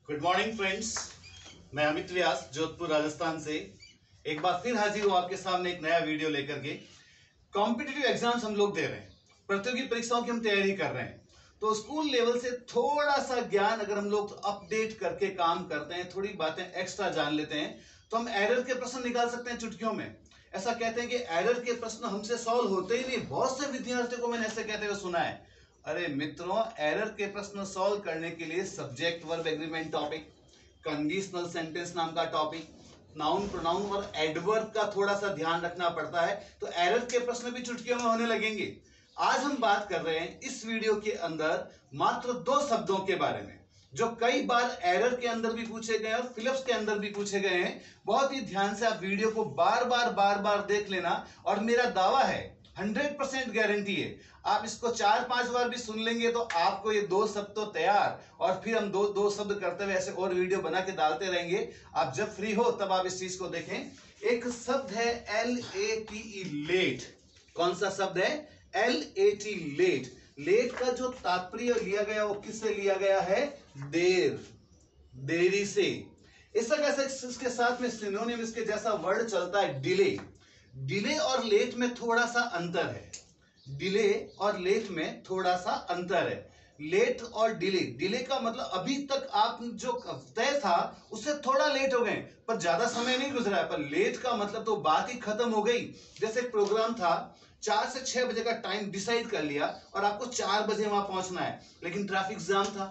Good morning friends, मैं अमित व्यास जोधपुर राजस्थान से एक बार फिर हाजिर हूं आपके सामने एक नया वीडियो लेकर के। कॉम्पिटिटिव एग्जाम्स हम लोग दे रहे हैं, प्रतियोगी परीक्षाओं की हम तैयारी कर रहे हैं। तो स्कूल लेवल से थोड़ा सा ज्ञान अगर हम लोग अपडेट करके काम करते हैं, थोड़ी बातें एक्स्ट्रा जान लेते हैं, तो हम एरर के प्रश्न निकाल सकते हैं चुटकियों में। ऐसा कहते हैं कि एरर के प्रश्न हमसे सॉल्व होते ही नहीं। बहुत से विद्यार्थियों को मैंने ऐसे कहते हुए सुना है। अरे मित्रों, एरर के प्रश्न सॉल्व करने के लिए subject verb agreement topic, conditional sentence नाम का टॉपिक, नाउन प्रोनाउन और एडवर्ब का थोड़ा सा ध्यान रखना पड़ता है। तो एरर के प्रश्न भी चुटकियों में होने लगेंगे। आज हम बात कर रहे हैं इस वीडियो के अंदर मात्र 2 शब्दों के बारे में, जो कई बार एरर के अंदर भी पूछे गए और फिलिप्स के अंदर भी पूछे गए हैं। बहुत ही ध्यान से आप वीडियो को बार बार देख लेना। और मेरा दावा है, 100% गारंटी है, आप इसको 4-5 बार भी सुन लेंगे तो आपको ये 2 शब्द तो तैयार, और फिर हम दो शब्द करते हुए ऐसे और वीडियो बना के डालते रहेंगे। आप जब फ्री हो तब आप इस चीज को देखें। एक शब्द है LATE, लेट। कौन सा शब्द है? LAT, late. लेट का जो तात्पर्य लिया गया वो किससे लिया गया है? देर, देरी से। इसका कैसे इसके साथ में सिनोनिम इसके जैसा वर्ड चलता है, डिले। डिले और लेट में थोड़ा सा अंतर है। डिले और लेट में थोड़ा सा अंतर है। लेट और डिले, डिले का मतलब अभी तक आप जो तय था उससे थोड़ा लेट हो गए, पर ज्यादा समय नहीं गुजरा है। पर लेट का मतलब तो बात ही खत्म हो गई। जैसे एक प्रोग्राम था, 4 से 6 बजे का टाइम डिसाइड कर लिया और आपको 4 बजे वहां पहुंचना है, लेकिन ट्रैफिक जाम था,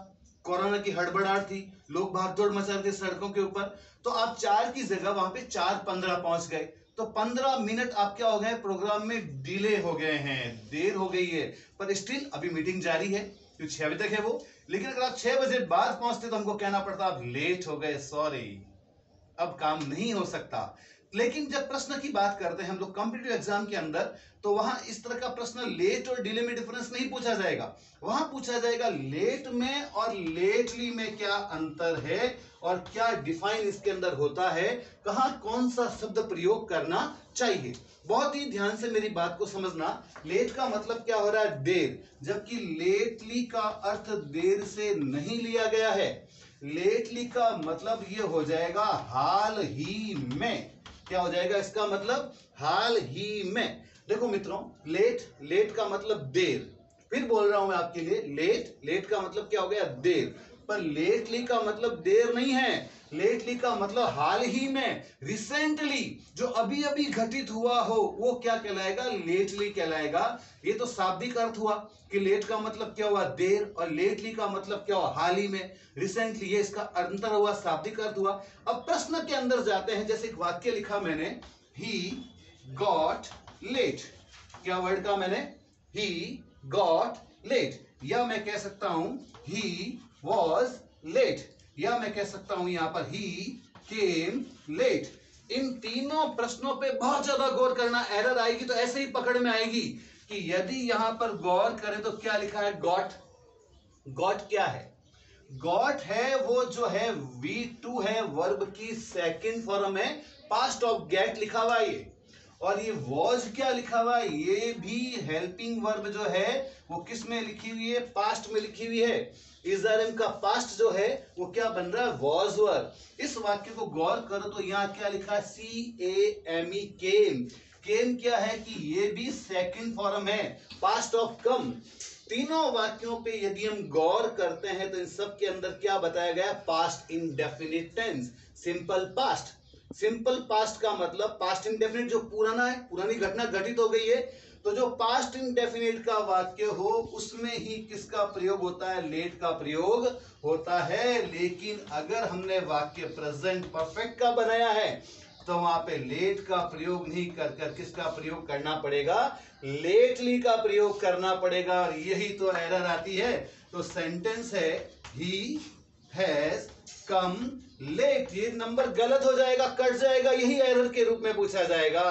कोरोना की हड़बड़ाहट थी, लोग भागदौड़ मचा रहे थे सड़कों के ऊपर, तो आप 4 की जगह वहां पे 4:15 पहुंच गए। तो 15 मिनट आप क्या हो गए? प्रोग्राम में डिले हो गए हैं, देर हो गई है। पर स्टिल अभी मीटिंग जारी है, क्योंकि 6 बजे तक है वो। लेकिन अगर आप 6 बजे बाद पहुंचते तो हमको कहना पड़ता आप लेट हो गए, सॉरी, अब काम नहीं हो सकता। लेकिन जब प्रश्न की बात करते हैं हम लोग कॉम्पिटिटिव एग्जाम के अंदर, तो वहां इस तरह का प्रश्न लेट और डिले में डिफरेंस नहीं पूछा जाएगा। वहां पूछा जाएगा लेट में और लेटली में क्या अंतर है और क्या डिफाइन इसके अंदर होता है, कहां कौन सा शब्द प्रयोग करना चाहिए। बहुत ही ध्यान से मेरी बात को समझना। लेट का मतलब क्या हो रहा है? देर, जबकि लेटली का अर्थ देर से नहीं लिया गया है। लेटली का मतलब ये हो जाएगा हाल ही में। क्या हो जाएगा इसका मतलब? हाल ही में। देखो मित्रों, लेट, लेट का मतलब देर। फिर बोल रहा हूं मैं आपके लिए, लेट, लेट का मतलब क्या हो गया? देर। पर लेटली का मतलब देर नहीं है। लेटली का मतलब हाल ही में, रिसेंटली, जो अभी अभी घटित हुआ हो, वो क्या कहलाएगा? लेटली कहलाएगा। ये तो शाब्दिक अर्थ हुआ कि लेट का मतलब क्या हुआ? देर, और लेटली का मतलब क्या हुआ? हाल ही में, रिसेंटली। ये इसका अंतर हुआ, शाब्दिक अर्थ हुआ। अब प्रश्न के अंदर जाते हैं। जैसे एक वाक्य लिखा मैंने, ही गॉट लेट। क्या वर्ड का मैंने? He got late. या मैं कह सकता हूं ही वॉज लेट, या मैं कह सकता हूं यहां पर ही केम लेट। इन तीनों प्रश्नों पे बहुत ज्यादा गौर करना। एरर आएगी तो ऐसे ही पकड़ में आएगी कि यदि यहां पर गौर करें तो क्या लिखा है? गॉट। गॉट क्या है? गॉट है वो जो है V2 है, वर्ब की सेकंड फॉर्म है, पास्ट ऑफ गेट लिखा हुआ है ये। और ये वॉज क्या लिखा हुआ है? ये भी हेल्पिंग वर्ब जो है वो किस में लिखी हुई है? पास्ट में लिखी हुई है। इजरम का पास्ट जो है वो क्या बन रहा है? Was verb. इस वाक्य को गौर करो तो यहां क्या लिखा है? CAME, केम। केम क्या है? कि ये भी सेकंड फॉर्म है, पास्ट ऑफ कम। तीनों वाक्यों पे यदि हम गौर करते हैं तो इन सब के अंदर क्या बताया गया? Past indefinite tense, simple past. Simple past का मतलब पास्ट इंडेफिनिट, जो पुराना है, पुरानी घटना घटित हो गई है। तो जो पास्ट इंडेफिनिट का वाक्य हो उसमें ही किसका प्रयोग होता है? लेट का प्रयोग होता है। लेकिन अगर हमने वाक्य प्रेजेंट परफेक्ट का बनाया है तो वहां पे लेट का प्रयोग नहीं कर किसका प्रयोग करना पड़ेगा? लेटली का प्रयोग करना पड़ेगा। और यही तो एरर आती है। तो सेंटेंस है ही हैज कम लेट, ये नंबर गलत हो जाएगा, कट जाएगा, यही एरर के रूप में पूछा जाएगा।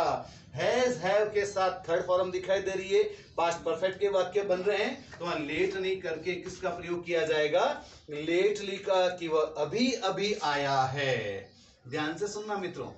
हैज, हैव के साथ थर्ड फॉर्म दिखाई दे रही है, पास्ट परफेक्ट के वाक्य बन रहे हैं, तो वहां लेट नहीं करके किसका प्रयोग किया जाएगा? लेटली का, कि वह अभी अभी आया है। ध्यान से सुनना मित्रों,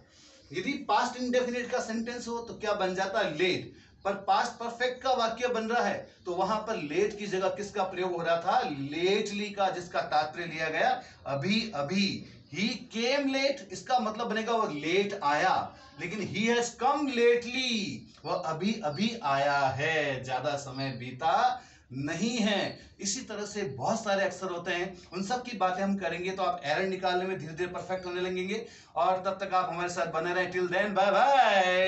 यदि पास्ट इंडेफिनिट का सेंटेंस हो तो क्या बन जाता है? लेट। पर पास्ट परफेक्ट का वाक्य बन रहा है तो वहां पर लेट की जगह किसका प्रयोग हो रहा था? लेटली का, जिसका तात्पर्य लिया गया अभी अभी। ही केम लेट, इसका मतलब बनेगा वो लेट आया, लेकिन ही हैज कम लेटली, वह अभी अभी आया है, ज्यादा समय बीता नहीं है। इसी तरह से बहुत सारे अक्षर होते हैं, उन सब की बातें हम करेंगे तो आप एरर निकालने में धीरे धीरे परफेक्ट होने लगेंगे। और तब तक आप हमारे साथ बने रहें। Till then bye bye.